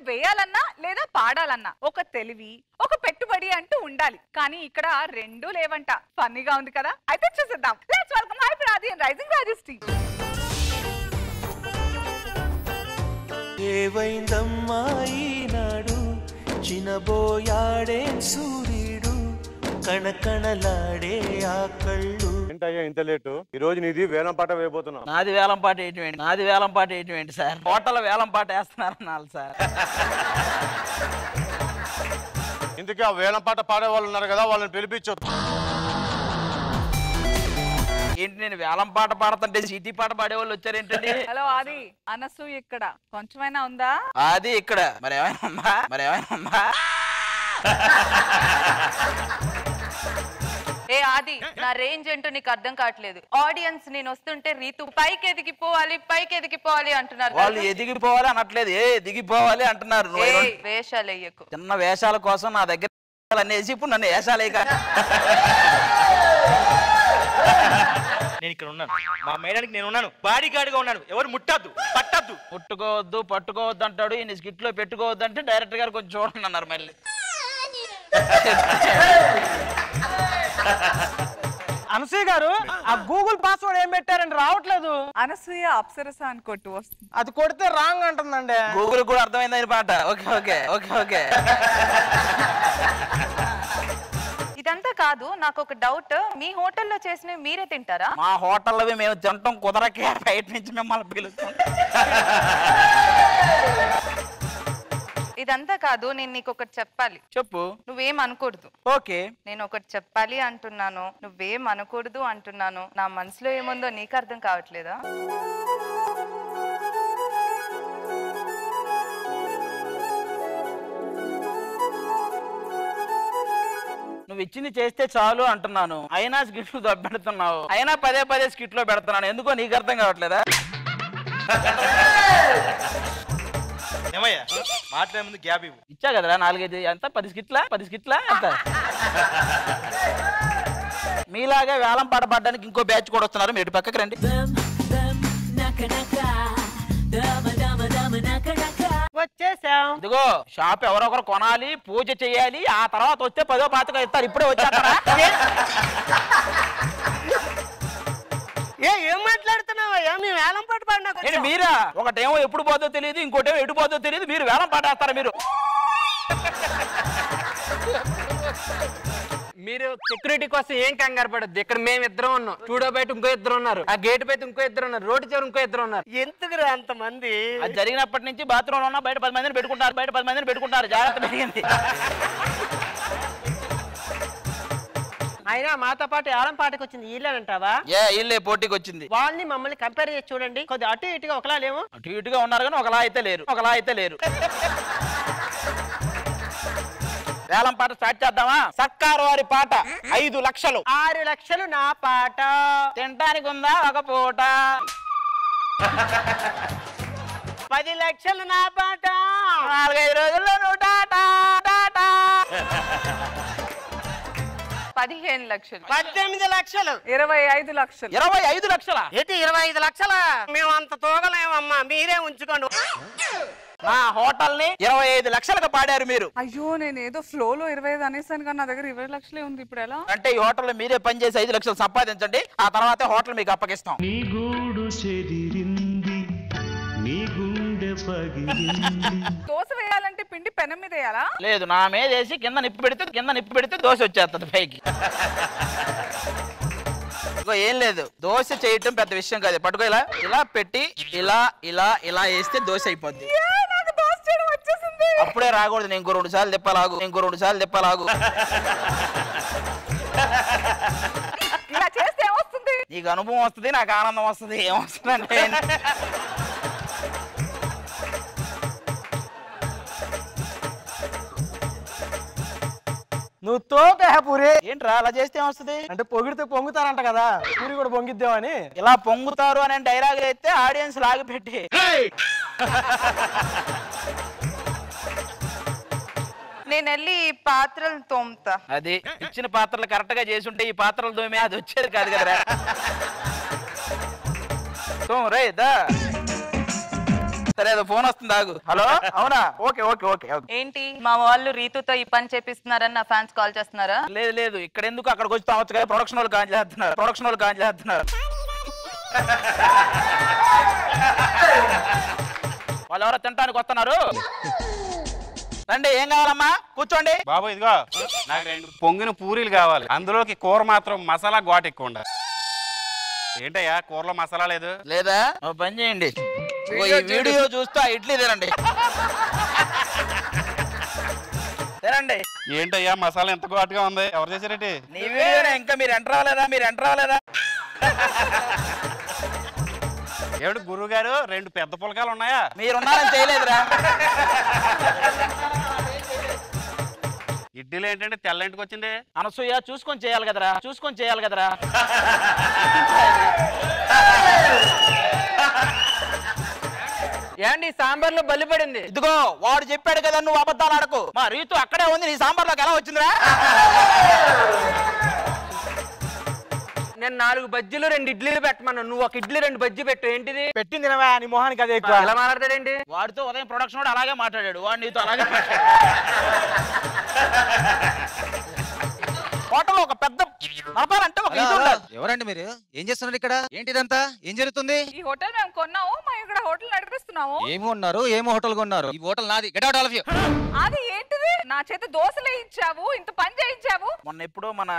వేయాలన్నా లేదా పాడాలన్నా ఒక తెలివి ఒక పెట్టుబడి అంటూ ఉండాలి. కానీ ఇక్కడ రెండూ లేవంట. ఫన్నీగా ఉంది కదా, అయితే చూసేద్దాం. లెట్స్ వెల్కమ్ హై ప్రాది అండ్ రైజింగ్ రాజెస్ టీమ్. ఏవైందమ్మా ఈనాడు చినబోయాడే సూర్యుడు కణకణలాడే ఆ కళ్ళు. ఏంటయ్యా ఇంత లేటు? ఈ రోజు నీది వేలం పాట వేయబోతున్నావు. నాది వేలం పాట ఏంటి సార్? హోటల్ వేలం పాట వేస్తున్నారు సార్. ఇందుకే ఆ వేలం పాట పాడే వాళ్ళు ఉన్నారు కదా, వాళ్ళని పిలిపించు. ఏంటి నేను వేలం పాట పాడుతుంటే సిటీ పాట పాడే వాళ్ళు వచ్చారేంటండి? హలో ఆది, అనసు ఇక్కడ కొంచెమైనా ఉందా? అది ఇక్కడ మరేమైనా ఉందా? ఏ ఆది, నా రేంజ్ ఏంటో నీకు అర్థం కావట్లేదు. ఆడియన్స్ నేను వస్తుంటే రీతు పైకి ఎదిగిపోవాలి అంటున్నారు. వాళ్ళు ఎదిగిపోవాలి అనట్లేదు, దిగిపోవాలి అంటున్నారు. వేషాలు వేయకు. చిన్న వేషాల కోసం నా దగ్గర అనేసి ఇప్పుడు నన్ను వేషాలు వేయక. నేను ఇక్కడ ఉన్నాను, మా మేడానికి నేను ఉన్నాను, బాడీ గార్డ్ గా ఉన్నాను. ఎవరు ముట్టద్దు పట్టుకోవద్దు అంటాడు. ఈ స్కిట్ లో పెట్టుకోవద్దు అంటే డైరెక్టర్ గారు కొంచెం చూడండి అన్నారు. మళ్ళీ అనసూయ గారు ఆ గూగుల్ పాస్వర్డ్ ఏం పెట్టారండి? రావట్లేదు. అనసూయ అప్సరస అని కొట్టు వస్తుంది. అది కొడితే రాంగ్ అంటుందండి. గూగుల్ కూడా అర్థమైంది పాట. ఓకే. ఇదంతా కాదు, నాకు ఒక డౌట్. మీ హోటల్లో చేసినవి మీరే తింటారా? మా హోటల్లో మేము తినటం కుదరకే బయట నుంచి మిమ్మల్ని పిలుస్తాం. ఇదంతా కాదు, నేను నీకు ఒకటి చెప్పాలి. చెప్పు. నువ్వేం అనకూడదు. ఓకే. నేను ఒకటి చెప్పాలి అంటున్నాను, నువ్వేం అనకూడదు అంటున్నాను. నా మనసులో ఏముందో నీకు అర్థం కావట్లేదా? నువ్వు ఇచ్చింది చేస్తే చాలు అంటున్నాను, అయినా స్కిట్లు పెడుతున్నావు, అయినా పదే స్కిట్ లో పెడుతున్నాను. ఎందుకో నీకు అర్థం కావట్లేదా? ఏమయ్యా మాట్లాడే ముందు గ్యాప్ ఇవ్వు. ఇచ్చా కదరా 4-5 ఎంత 10 స్కిట్లా ఎంత? మీలాగే వేలం పాట పాడడానికి ఇంకో బ్యాచ్ కూడా వస్తున్నారు. మీరు పక్కకి రండి. వచ్చేసాం. ఇదిగో షాప్ ఎవరొకరు కొనాలి, పూజ చేయాలి, ఆ తర్వాత వస్తే 10వ 5వ ఇస్తారు. ఇప్పుడే వచ్చేస్తారా? ఏం మాట్లాడుతున్నావయ్యా? మేము వేలం పాట పాడినా మీరా? ఒకటేమో ఎప్పుడు పోదో తెలియదు, ఇంకోటేమో ఎటు పోదో తెలియదు. మీరు వేలం పాట వేస్తారా? మీరు సెక్యూరిటీ కోసం ఏం కంగారు పడద్దు. ఇక్కడ మేము ఇద్దరం ఉన్నాం, స్టూడియో బయట ఇంకో ఇద్దరు ఉన్నారు, ఆ గేట్ బయట ఇంకో ఇద్దరు ఉన్నారు, రోడ్డు చివరి ఇంకో ఇద్దరు ఉన్నారు. ఎందుకు అంత మంది? అది జరిగినప్పటి నుంచి బాత్రూమ్ లో ఉన్నా బయట 10 మందిని పెట్టుకుంటారు. జాగ్రత్త పెరిగింది. అయినా మాతో పాటు వేలం పాటకు వచ్చింది వీళ్ళేనంటావా? వీళ్ళే పోటీకి వచ్చింది. వాళ్ళని మమ్మల్ని కంపేర్ చేసి చూడండి, కొద్దిగా అటు ఇటుగా ఒకలా లేవు. అటు ఇటుగా ఉన్నారు కానీ ఒకలా అయితే లేరు. వేలం పాట స్టార్ట్ చేద్దామా? సర్కారు వారి పాట 5 లక్షలు. 6 లక్షలు నా పాట. తినడానికి ఉందా ఒక పూట? 10 లక్షలు నా పాట. 4-5 రోజుల్లో 15 లక్షలు. 18 లక్షలు. 25 లక్షలు. 25 లక్షలా? ఏంటి 25 లక్షలా? మేము అంత తోగలేమమ్మా, మీరే ఉంచుకోండి. నా హోటల్ ని 25 లక్షలకు పాడారు మీరు. అయ్యో, నేను ఏదో ఫ్లో లో 25 అనేసాను కానీ నా దగ్గర 20 లక్షలే ఉంది. ఇప్పుడు ఎలా? అంటే ఈ హోటల్ మీరే పనిచేసి 5 లక్షలు సంపాదించండి, ఆ తర్వాత హోటల్ మీకు అప్పగిస్తాం. నీ గూడు చెదిరింది, నీ గుండె పగిలింది. దోశ వేయాలంటే పిండి పెనం మీద వేయాలా? లేదు, నా మీద వేసి కింద నిప్పు పెడితే దోశ వచ్చేస్తుంది పైకి. ఏం లేదు, దోశ చేయటం పెద్ద విషయం కాదు. పట్టుకో, ఇలా పెట్టి ఇలా వేస్తే దోశ అయిపోద్ది. అప్పుడే రాకూడదు, నేను ఇంకో 2 సార్లు తిప్పాలాగు. ఇలా చేస్తే ఏమొస్తుంది? నీకు అనుభవం వస్తుంది, నాకు ఆనందం వస్తుంది. ఏమొస్తుంది అంటే నువ్వు తోపే పూరి. ఏంట్రా అలా చేస్తే ఏమొస్తుంది? అంటే పొగిడితే పొంగుతారంట కదా, పూరి కూడా పొంగిద్దామని. ఇలా పొంగుతారు అనే డైలాగ్ అయితే ఆడియన్స్ లాగి పెట్టి నేను వెళ్ళి ఈ పాత్రలు తోముతా. అది ఇచ్చిన పాత్రలు కరెక్ట్ గా చేసి ఉంటే ఈ పాత్రలు తోమే అది వచ్చేది కాదు కదరా. రే దా సరే అదో ఫోన్ వస్తుంది ఆగు. హలో అవునా? Okay okay okay okay. ఏంటి మా వాళ్ళు రీతుతో ఈ పని చేపిస్తున్నారని నా ఫ్యాన్స్ కాల్ చేస్తున్నారా? లేదు లేదు, ఇక్కడ ఎందుకు అక్కడికి వచ్చి తావచ్చు కదా. ప్రొడక్షన్ వాళ్ళు కాల్ చేస్తున్నారు. వాళ్ళు ఎవరో తినడానికి వస్తున్నారు. రండి, ఏం కావాలమ్మా? కూర్చోండి. బాబు ఇదిగో నాకు 2 పొంగిన పూరీలు కావాలి. అందులోకి కూర మాత్రం మసాలా ఘాటు ఎక్కువ ఉండాలి. ఏంటయ్యా కూరలో మసాలా లేదు? లేదా ఓ పని చేయండి, ఈ వీడియో చూస్తూ ఆ ఇడ్లీ తినండి. తినండి. ఏంటయ్యా మసాలా ఎంత ఘాటుగా ఉంది? ఎవరు చేశారేంటి? నీ వీడియోనే. ఇంకా మీరు ఎంటర్ అవ్వలేదా? ఏమిటి గురువు గారు 2 పెద్ద పులకాలు ఉన్నాయా? మీరున్నారని చేయలేదురా. ఇడ్లీలు ఏంటంటే తెల్ల ఇంటికి వచ్చింది. అనసూయ చూసుకొని చేయాలి కదరా. ఏండి సాంబార్ లో బల్లి పడింది. ఇదిగో వాడు చెప్పాడు కదా, నువ్వు అబద్ధాలు ఆడకు. మా రీతు అక్కడే ఉంది, నీ సాంబార్లోకి ఎలా వచ్చిందిరా? నేను 4 బజ్జీలు 2 ఇడ్లీలు పెట్టమన్నా, నువ్వు 1 ఇడ్లీ 2 బజ్జీ పెట్టు. ఏంటిది పెట్టింది నీ మొహానికి అదే ఎక్కువ. ఎలా మాట్లాడతాడేంటి? వాడితో ఉదయం ప్రొడక్షన్ వాడు అలాగే మాట్లాడాడు, వాడు నీతో అలాగే మాట్లాడాడు. హోటల్ ఒక పెద్ద నడపాలంటే ఒక ఇది ఉండాలి. ఎవరండి మీరు? ఏం చేస్తున్నారు ఇక్కడ? ఏంటిదంతా? ఏం జరుగుతుంది? ఈ హోటల్ మేము కొన్నాము, మేము ఇక్కడ హోటల్ నడిపిస్తున్నాము. ఏమి ఉన్నారు? ఏం హోటల్ కొన్నారు? ఈ హోటల్ నాది. Get out all of you. అది ఏంటిది? నా చేత దోశలే ఇచ్చావు, ఇంత పని చేయించావు. మొన్న ఎప్పుడో మన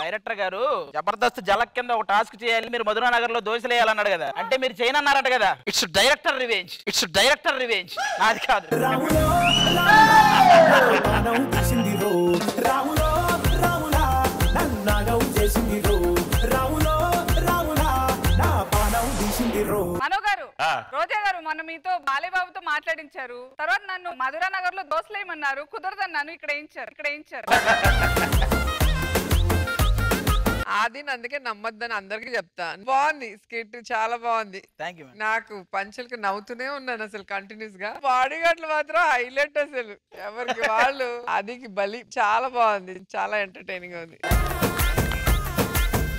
డైరెక్టర్ గారు జబర్దస్త్ జలక్ కింద ఒక టాస్క్ చేయాలి, మీరు మధురా నగర్ లో దోశలు వేయాలన్నాడు కదా. అంటే మీరు చేయనన్నారట కదా. ఇట్స్ డైరెక్టర్ రివెంజ్, నాది కాదు. మనో గారు, రోజా గారు మొన్న మీతో బాలేబాబుతో మాట్లాడించారు. తర్వాత నన్ను మధురా నగర్ లో దోశలేయమన్నారు, కుదరదన్నాను. ఇక్కడ వేయించారు. అది అందుకే నమ్మొద్దని అందరికి చెప్తాను. బాగుంది స్కిట్, చాలా బాగుంది. Thank you. నాకు పంచులకి నవ్వుతూనే ఉన్నాను అసలు కంటిన్యూస్ గా. బాడీగార్డ్లు మాత్రం హైలైట్ అసలు, ఎవరికి వాళ్ళు అదికి బలి. చాలా బాగుంది, చాలా ఎంటర్టైనింగ్ ఉంది.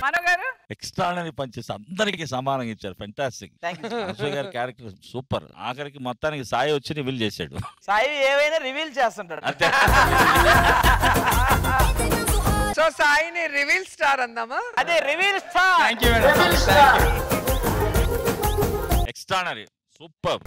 మనో గారు ఎక్స్ట్రానరీ పంచెస్ అందరికి సమానంగా ఇచ్చారు. ఫెంటాస్టిక్. అశోక్ గారి క్యారెక్టర్ సూపర్. ఆఖరికి మొత్తానికి సాయి వచ్చి రివీల్ చేశాడు. సాయి ఏవైనా రివీల్ చేస్తుంటాడు. సో సాయిని రివీల్ స్టార్ అందామా? అదే రివీల్ స్టార్. Extraordinary super.